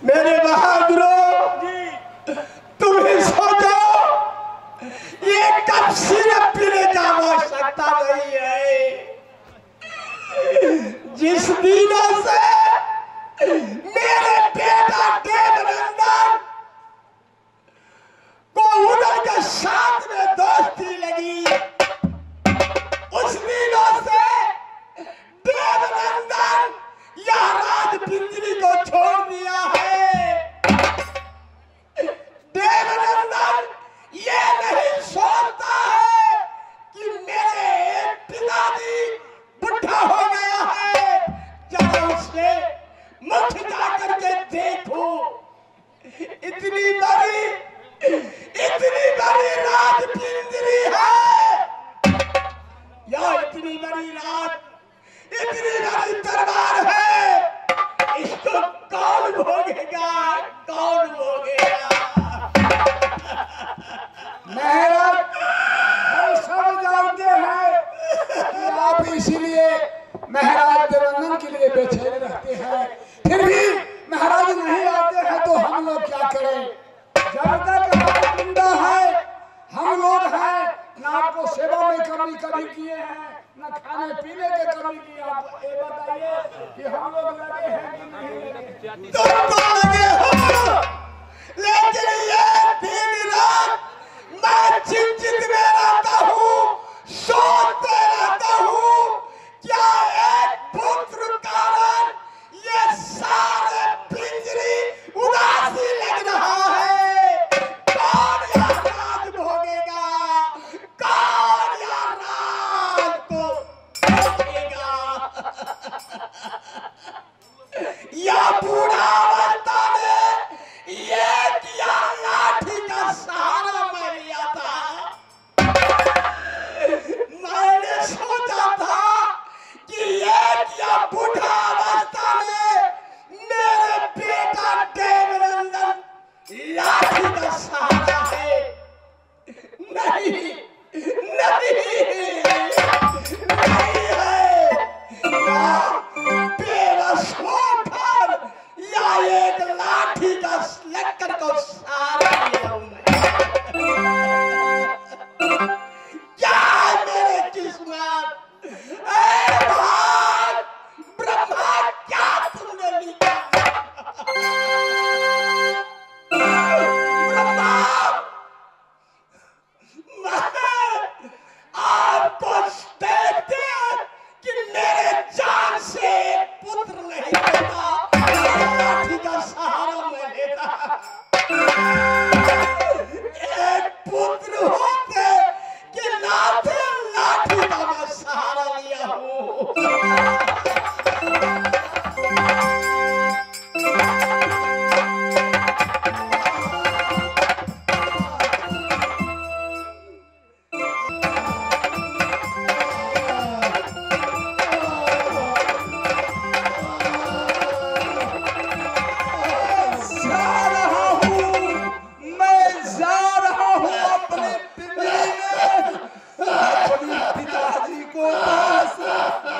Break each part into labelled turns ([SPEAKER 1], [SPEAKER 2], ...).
[SPEAKER 1] मेरे बहादुरों, तुम ही सोचो, ये कप सिर्फ पीने का आवश्यकता नहीं है। जिस दिनों से मेरे बेटा देवनंदन को उदल के साथ में दोस्ती लगी, उस दिनों से देवनंदन यह राजपिंजरी को छोड़ दिया है। देवनंदन ये नहीं सोचता है कि मेरे पिताजी बुढ़ा हो गया है। जब उसने मुख जाकर के देखो, इतनी बड़ी राजपिंजरी है, या इतनी बड़ी दरबार है, इसको कौन भोगेगा, कौन भोगेगा?
[SPEAKER 2] महाराज, हम सब जानते हैं कि आप इसीलिए महाराज देवनंदन के लिए बेचैन रहते हैं, फिर भी महाराज नहीं आते हैं तो हम लोग क्या करें? जब तक हमारा जिंदा है, हम लोग हैं, न आपको सेवा में कमी कभी किए हैं, न खाने पीने के कमी की। आप ये बताइए कि हम लोग लगे हैं कि नहीं लगे?
[SPEAKER 1] तुम तो लगे हो, लेकिन ये दिन रात मैं चिंतित में रहता हूँ, सोचते रहता हूँ, क्या एक पुत्र कारण ये सारे पिंजरी उदासी लग रहा है? कौन यह राज भोगेगा, कौन यह राज को भोगेगा? या बूढ़ा अवस्था में ये किया लाठी का सहारा मैं लिया था। मैंने सोचा था कि ये किया बूढ़ा अवस्था में मेरे बेटा देवनंदन लाठी का सहारा है। नहीं, नहीं, नहीं है। बेबस होकर या एक लाठी का लक्कड़ को सहारा लिया हूं मैं। क्या है मेरे किस्मत? भाग ब्रह्मा, क्या तुमने लिखा? ब्रह्मा, आपको देखते कि मेरे जान से पुत्र नहीं देता, लाठी का सहारा मैं लेता। एक पुत्र होते कि नाते लाठी का मैं सहारा लिया हूँ।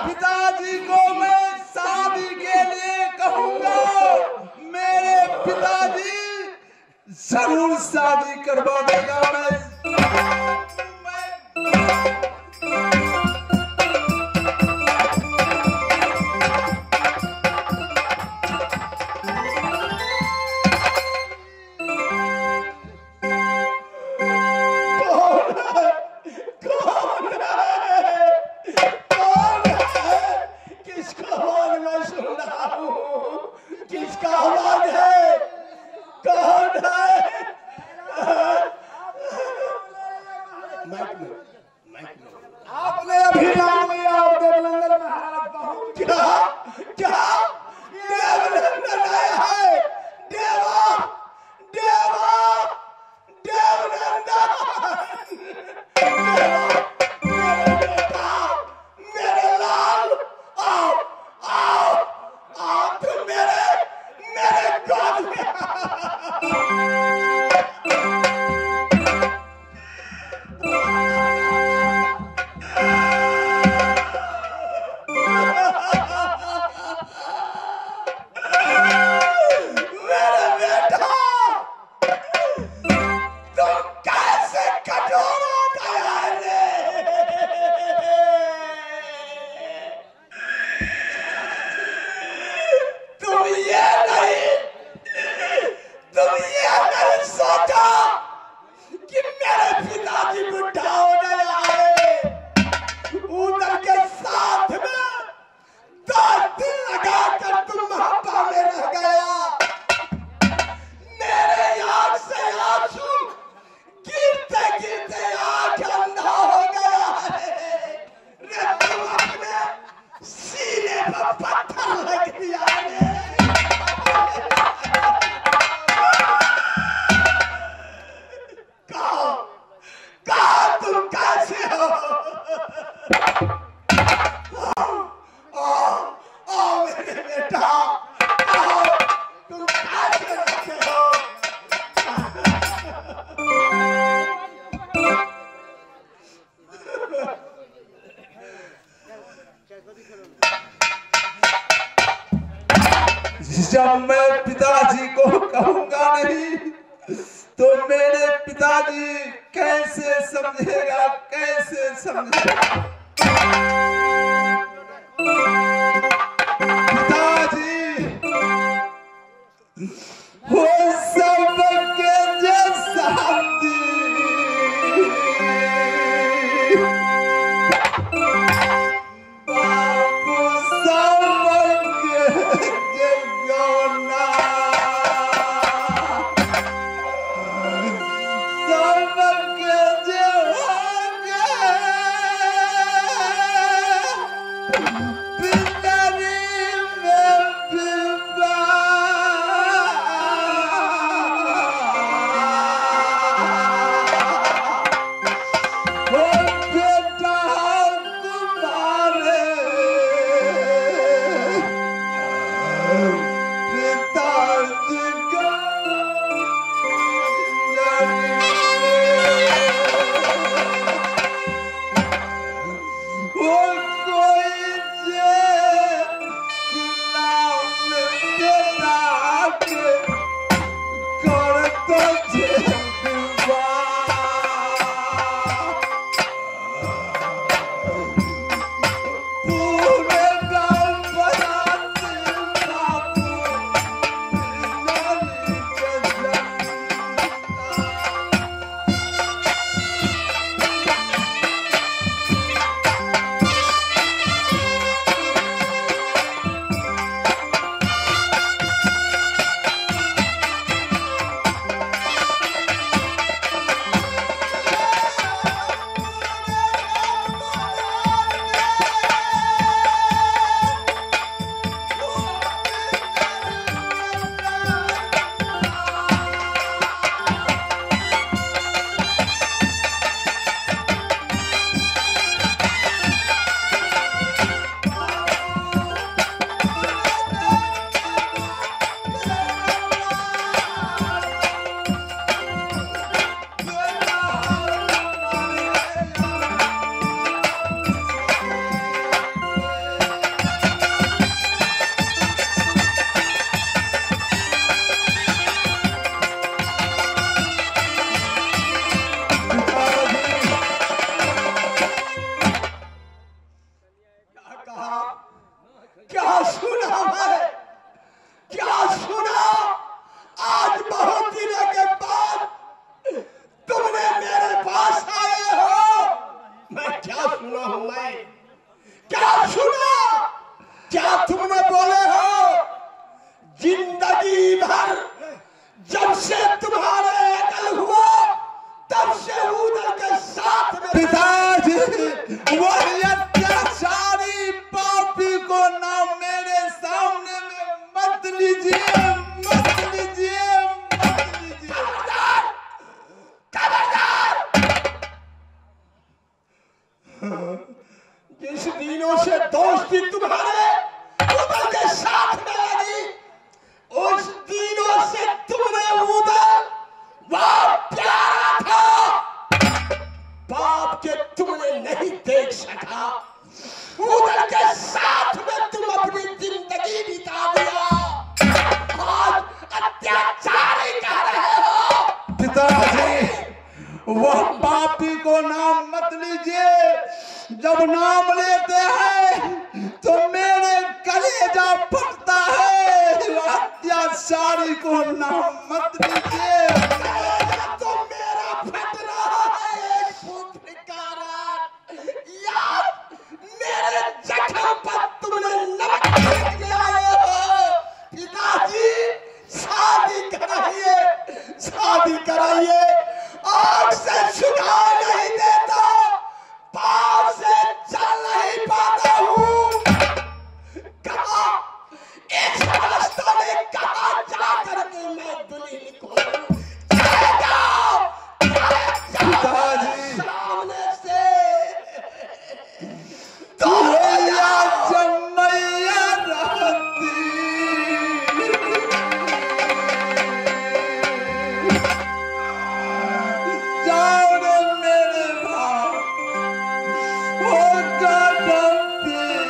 [SPEAKER 2] पिताजी को मैं शादी के लिए कहूंगा। मेरे पिताजी जरूर शादी करवा देगा।
[SPEAKER 1] किसका आवाज है? कौन है?
[SPEAKER 3] जब मैं पिताजी को कहूंगा नहीं तो मेरे पिताजी कैसे समझेगा, कैसे समझेगा। पिताजी वो सब के जैसा बाबू सब के जगोना सब के जगोगे पितरी में पिबा ओ बेटा तुम्हारे पिताजी का वो कोई जे नाम बेटा के कर तो जेबा पूरे गाँव बनाते बापू नानी के जनता।
[SPEAKER 1] क्या सुना मैं, क्या सुना? आज बहुत दिनों के बाद तुमने मेरे पास आए हो। मैं क्या सुना हूं, मैं क्या सुना? क्या तुमने बोले हो जिंदगी भर जब से तुम्हारे अकल हुआ तब से उधर के साथ में
[SPEAKER 3] पिताजी वही अत्याचारी पापी को ना मेरे सामने में मत लीजिए, मत लीजिए, मत लीजिए।
[SPEAKER 1] खबरदार, खबरदार! जिस दिनों से दोस्ती तुम्हारे उधर के साथ में लगी उस दिनों से तुमने उधर वह प्यारा था बाप के तुमने नहीं देख सका। उधर के साथ में तुम अपनी जिंदगी बिता दिया। आज अत्याचारी कह रहे हो।
[SPEAKER 3] पिताजी वह पापी को नाम मत लीजिए। जब नाम लेते हैं तो मेरे कलेजा फटता है। वह अत्याचारी को नाम मत लीजिए।
[SPEAKER 1] तो मेरा फट रहा है एक फूट कारण। यार मेरे जख्म पर तुमने नमक छिड़क दिया हो। पिताजी शादी कराइए, शादी कराइए। आग से सुखा नहीं देता, पाँव से चल नहीं पाता हूँ। कहा इस रास्ता में कहा जा करके मैं दुल्हन को चले जाओ,
[SPEAKER 3] पिताजी
[SPEAKER 1] सामने से तो
[SPEAKER 3] या जमैया रहती जाओ रे मेरे भाई हो कदम में